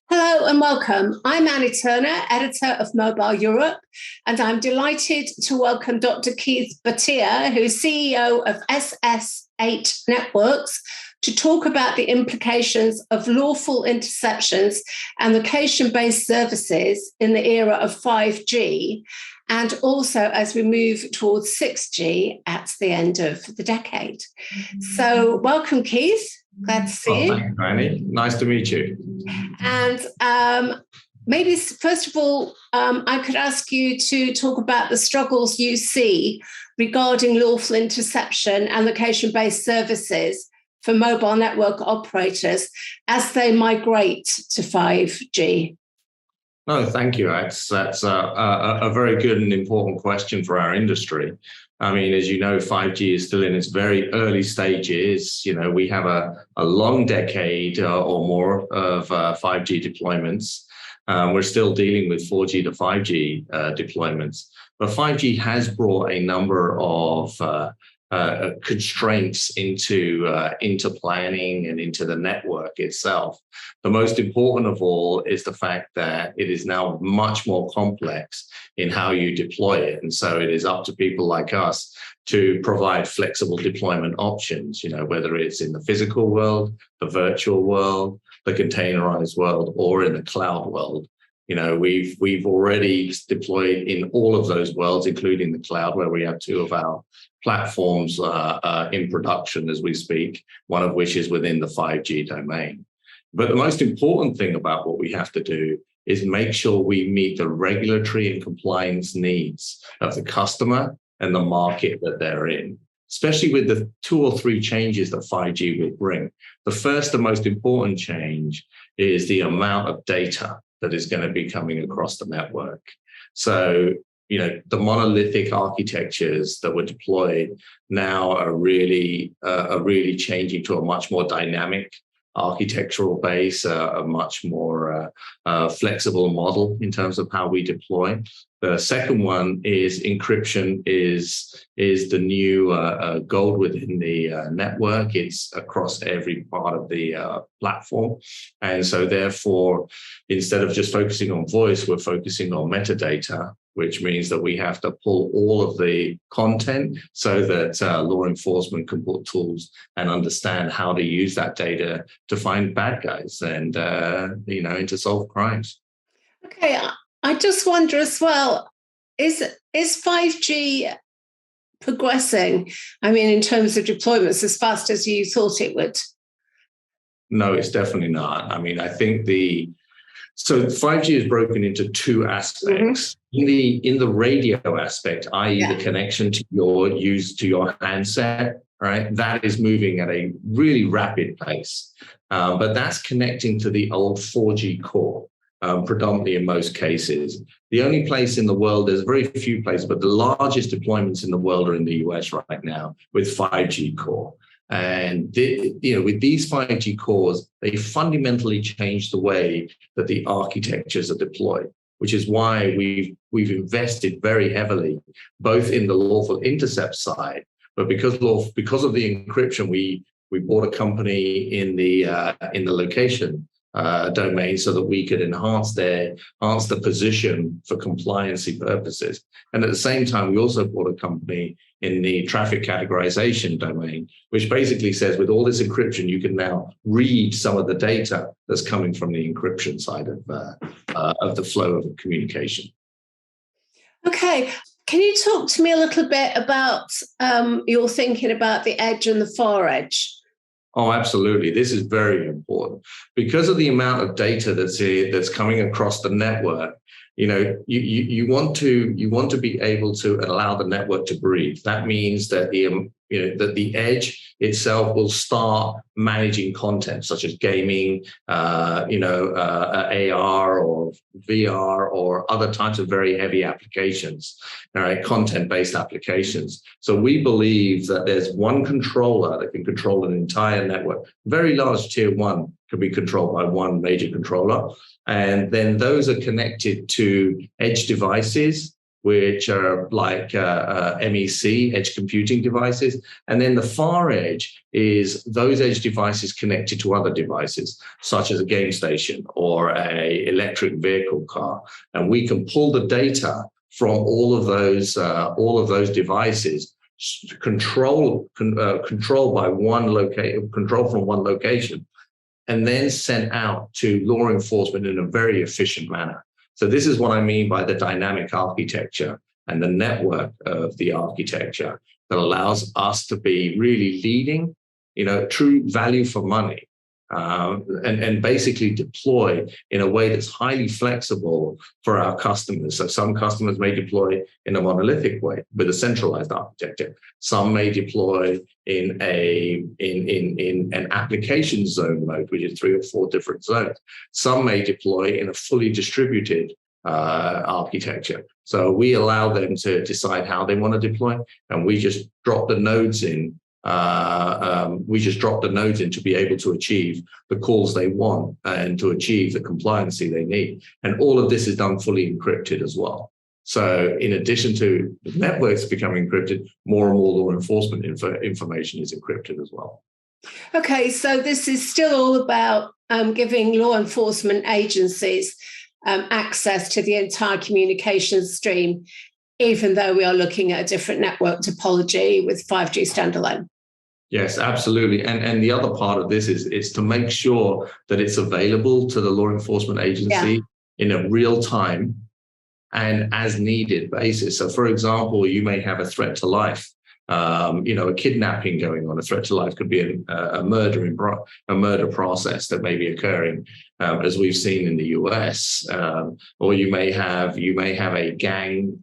Hello and welcome. I'm Annie Turner, editor of Mobile Europe, and I'm delighted to welcome Dr. Keith Bhatia, who's CEO of SS8 Networks, to talk about the implications of lawful interceptions and location-based services in the era of 5G, and also as we move towards 6G at the end of the decade. So welcome, Keith. Glad to see you. Thank you, Annie. Nice to meet you. And maybe, first of all, I could ask you to talk about the struggles you see regarding lawful interception and location-based services for mobile network operators as they migrate to 5G. No, thank you. That's a very good and important question for our industry. I mean, as you know, 5G is still in its very early stages. You know, we have a long decade or more of 5G deployments. We're still dealing with 4G to 5G deployments. But 5G has brought a number of constraints into planning and into the network itself. The most important of all is the fact that it is now much more complex in how you deploy it. And so it is up to people like us to provide flexible deployment options, you know, whether it's in the physical world, the virtual world, the containerized world, or in the cloud world. You know, we've already deployed in all of those worlds, including the cloud, where we have two of our platforms in production as we speak, one of which is within the 5G domain. But the most important thing about what we have to do is make sure we meet the regulatory and compliance needs of the customer and the market that they're in, especially with the 2 or 3 changes that 5G will bring. The first and most important change is the amount of data that is going to be coming across the network. So, you know, the monolithic architectures that were deployed now are really changing to a much more dynamic architectural base, a much more flexible model in terms of how we deploy. The second one is encryption is the new gold within the network. It's across every part of the platform. And so therefore, instead of just focusing on voice, we're focusing on metadata, which means that we have to pull all of the content so that law enforcement can put tools and understand how to use that data to find bad guys and, and to solve crimes. Okay, I just wonder as well, is 5G progressing? I mean, in terms of deployments, as fast as you thought it would? No, it's definitely not. I mean, I think so 5G is broken into 2 aspects. Mm-hmm. In the radio aspect, i.e. the connection to your handset, right? That is moving at a really rapid pace. But that's connecting to the old 4G core, predominantly in most cases. The only place in the world, there's very few places, but the largest deployments in the world are in the US right now with 5G core. And with these 5G cores, they fundamentally change the way that the architectures are deployed, which is why we've invested very heavily, both in the lawful intercept side, but because of the encryption, we bought a company in the location domain so that we could enhance the position for compliancy purposes. And at the same time, we also bought a company in the traffic categorization domain, which basically says with all this encryption, you can now read some of the data that's coming from the encryption side of the flow of communication. Okay. Can you talk to me a little bit about your thinking about the edge and the far edge? Oh, absolutely. This is very important because of the amount of data that's coming across the network. You know, you want to be able to allow the network to breathe. That means that the edge itself will start managing content such as gaming, AR or VR or other types of very heavy applications, all right, content-based applications. So we believe that there's one controller that can control an entire network. Very large tier 1 can be controlled by one major controller. And then those are connected to edge devices which are like MEC, edge computing devices. And then the far edge is those edge devices connected to other devices, such as a game station or an electric vehicle car. And we can pull the data from all of those devices, control from one location, and then sent out to law enforcement in a very efficient manner. So this is what I mean by the dynamic architecture and the network of the architecture that allows us to be really leading, true value for money, and basically deploy in a way that's highly flexible for our customers. So some customers may deploy in a monolithic way with a centralized architecture. Some may deploy in an application zone mode, which is 3 or 4 different zones. Some may deploy in a fully distributed architecture. So we allow them to decide how they want to deploy, and we just drop the nodes in. To be able to achieve the calls they want and to achieve the compliancy they need. And all of this is done fully encrypted as well. So in addition to the networks becoming encrypted, more and more law enforcement information is encrypted as well. Okay, so this is still all about giving law enforcement agencies access to the entire communications stream, even though we are looking at a different network topology with 5G standalone. Yes, absolutely. And the other part of this is to make sure that it's available to the law enforcement agency in a real time and as needed basis. So, for example, you may have a threat to life, a kidnapping going on. A threat to life could be a murder process that may be occurring, as we've seen in the US, or you may have a gang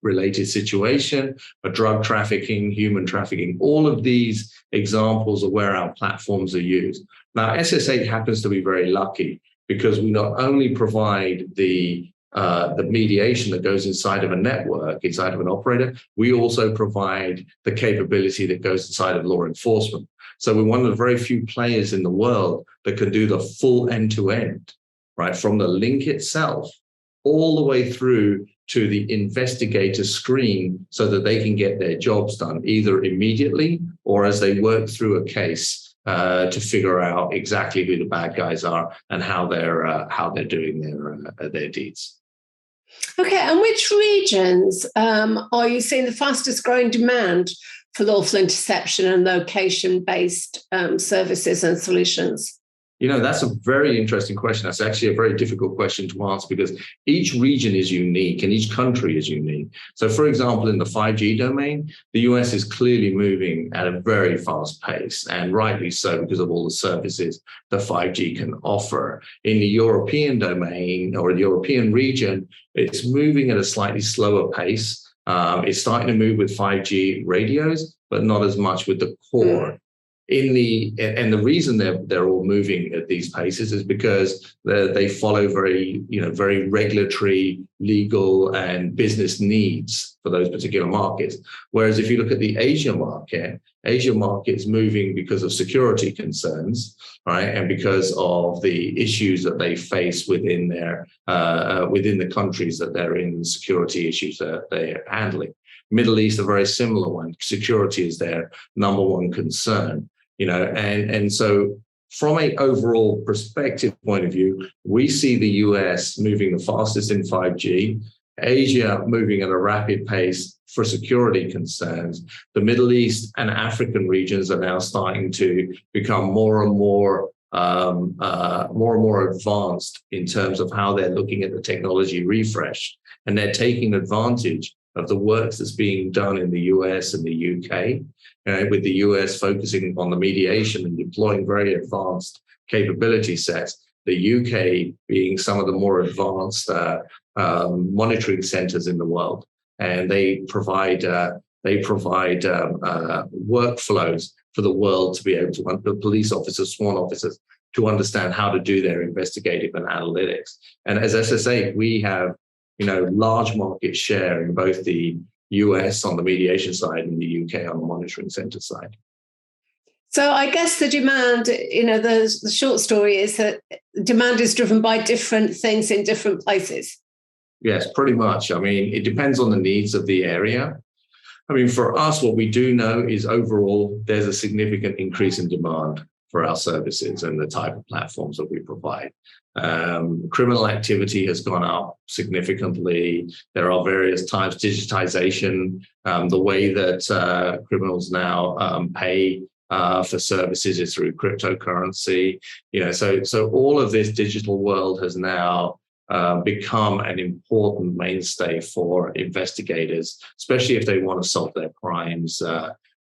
related situation, a drug trafficking, human trafficking. All of these examples are where our platforms are used. Now, SS8 happens to be very lucky because we not only provide the mediation that goes inside of a network, inside of an operator, we also provide the capability that goes inside of law enforcement. So we're one of the very few players in the world that can do the full end-to-end, right? From the link itself all the way through to the investigator screen so that they can get their jobs done either immediately or as they work through a case to figure out exactly who the bad guys are and how they're doing their deeds. Okay, and which regions are you seeing the fastest growing demand for lawful interception and location-based services and solutions? That's a very interesting question. That's actually a very difficult question to answer because each region is unique and each country is unique. So, for example, in the 5G domain, the US is clearly moving at a very fast pace, and rightly so because of all the services that 5G can offer. In the European domain or the European region, it's moving at a slightly slower pace. It's starting to move with 5G radios, but not as much with the core. And the reason they're all moving at these paces is because they follow very regulatory, legal, and business needs for those particular markets. Whereas if you look at the Asia market is moving because of security concerns, right, and because of the issues that they face within the countries that they're in, security issues that they're handling. Middle East, a very similar one. Security is their number one concern. And so from an overall perspective point of view, we see the US moving the fastest in 5G, Asia moving at a rapid pace for security concerns. The Middle East and African regions are now starting to become more and more advanced in terms of how they're looking at the technology refresh. And they're taking advantage of the work that's being done in the US and the UK, with the US focusing on the mediation and deploying very advanced capability sets, the UK being some of the more advanced monitoring centers in the world. And they provide workflows for the world to be able to, the police officers, sworn officers, to understand how to do their investigative and analytics. And as SS8, we have large market share in both the US on the mediation side and the UK on the monitoring center side. So I guess the demand, the short story is that demand is driven by different things in different places. Yes, pretty much. I mean, it depends on the needs of the area. I mean, for us, what we do know is overall, there's a significant increase in demand for our services and the type of platforms that we provide. Criminal activity has gone up significantly. There are various types, digitization, the way that criminals now pay for services is through cryptocurrency. So all of this digital world has now become an important mainstay for investigators, especially if they want to solve their crimes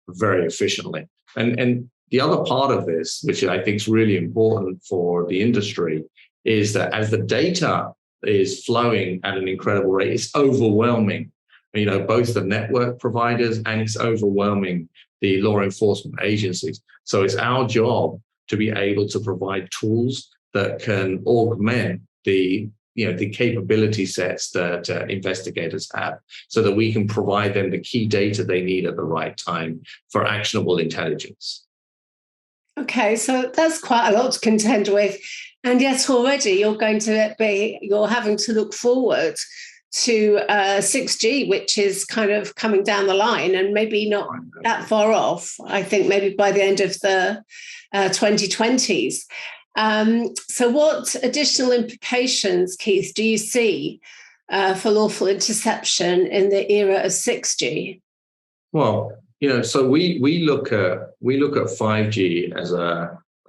very efficiently. And the other part of this, which I think is really important for the industry, is that as the data is flowing at an incredible rate, it's overwhelming, both the network providers, and it's overwhelming the law enforcement agencies. So it's our job to be able to provide tools that can augment the capability sets that investigators have, so that we can provide them the key data they need at the right time for actionable intelligence. Okay, so that's quite a lot to contend with. And yes, already you're having to look forward to 6G, which is kind of coming down the line and maybe not that far off. I think maybe by the end of the 2020s. So what additional implications, Keith, do you see for lawful interception in the era of 6G? Well, so we look at 5G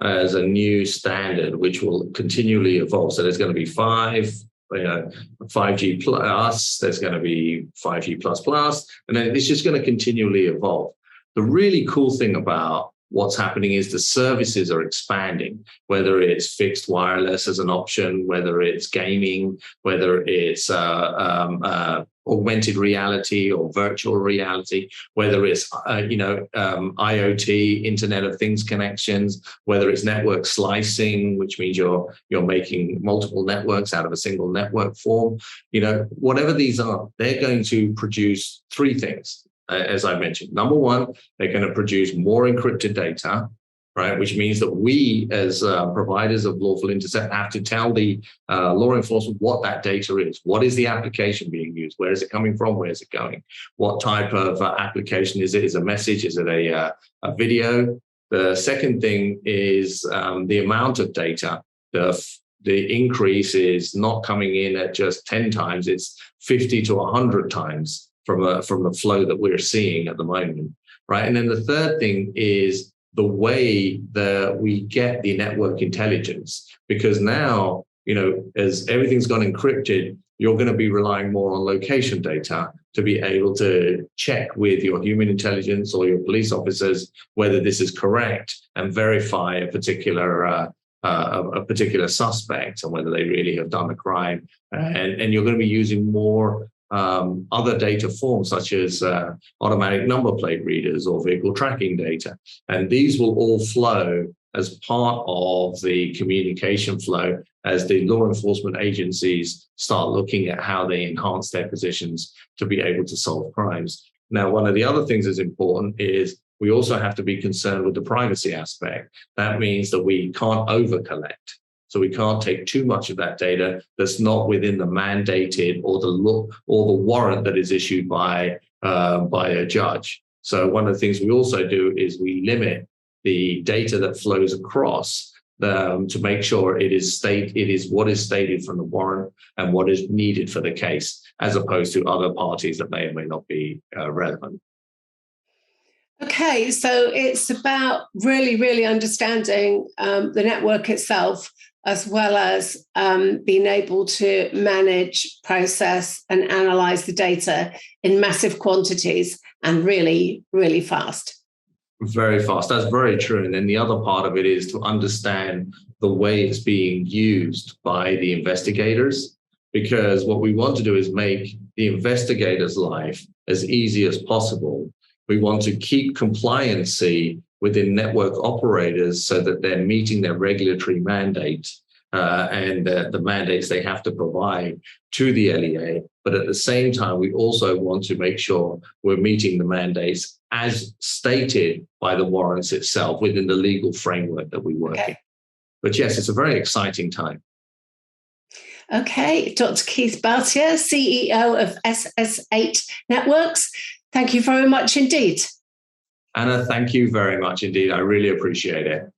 as a new standard which will continually evolve. So there's going to be 5G plus, there's going to be 5G plus, and then it's just going to continually evolve. The really cool thing about what's happening is the services are expanding, whether it's fixed wireless as an option, whether it's gaming, whether it's augmented reality or virtual reality, whether it's IoT, Internet of Things connections, whether it's network slicing, which means you're making multiple networks out of a single network form. Whatever these are, they're going to produce three things. As I mentioned, number one, they're going to produce more encrypted data, right? Which means that we, as providers of lawful intercept, have to tell the law enforcement what that data is. What is the application being used? Where is it coming from? Where is it going? What type of application is it? Is it a message? Is it a video? The second thing is the amount of data. The increase is not coming in at just 10 times; it's 50 to 100 times from the flow that we're seeing at the moment, right? And then the third thing is the way that we get the network intelligence, because now, as everything's gone encrypted, you're going to be relying more on location data to be able to check with your human intelligence or your police officers whether this is correct and verify a particular suspect and whether they really have done the crime. And you're going to be using more other data forms such as automatic number plate readers or vehicle tracking data. And these will all flow as part of the communication flow as the law enforcement agencies start looking at how they enhance their positions to be able to solve crimes. Now, one of the other things that's important is we also have to be concerned with the privacy aspect. That means that we can't over-collect. So we can't take too much of that data that's not within the mandated or the warrant that is issued by a judge. So one of the things we also do is we limit the data that flows across to make sure it is what is stated from the warrant and what is needed for the case, as opposed to other parties that may or may not be relevant. Okay, so it's about really, really understanding the network itself, as well as being able to manage, process, and analyze the data in massive quantities and really, really fast. Very fast. That's very true. And then the other part of it is to understand the way it's being used by the investigators, because what we want to do is make the investigator's life as easy as possible. We want to keep compliancy within network operators so that they're meeting their regulatory mandate and the mandates they have to provide to the LEA. But at the same time, we also want to make sure we're meeting the mandates as stated by the warrants itself within the legal framework that we work in. But yes, it's a very exciting time. Okay, Dr. Keith Bhatia, CEO of SS8 Networks. Thank you very much indeed. Anna, thank you very much indeed. I really appreciate it.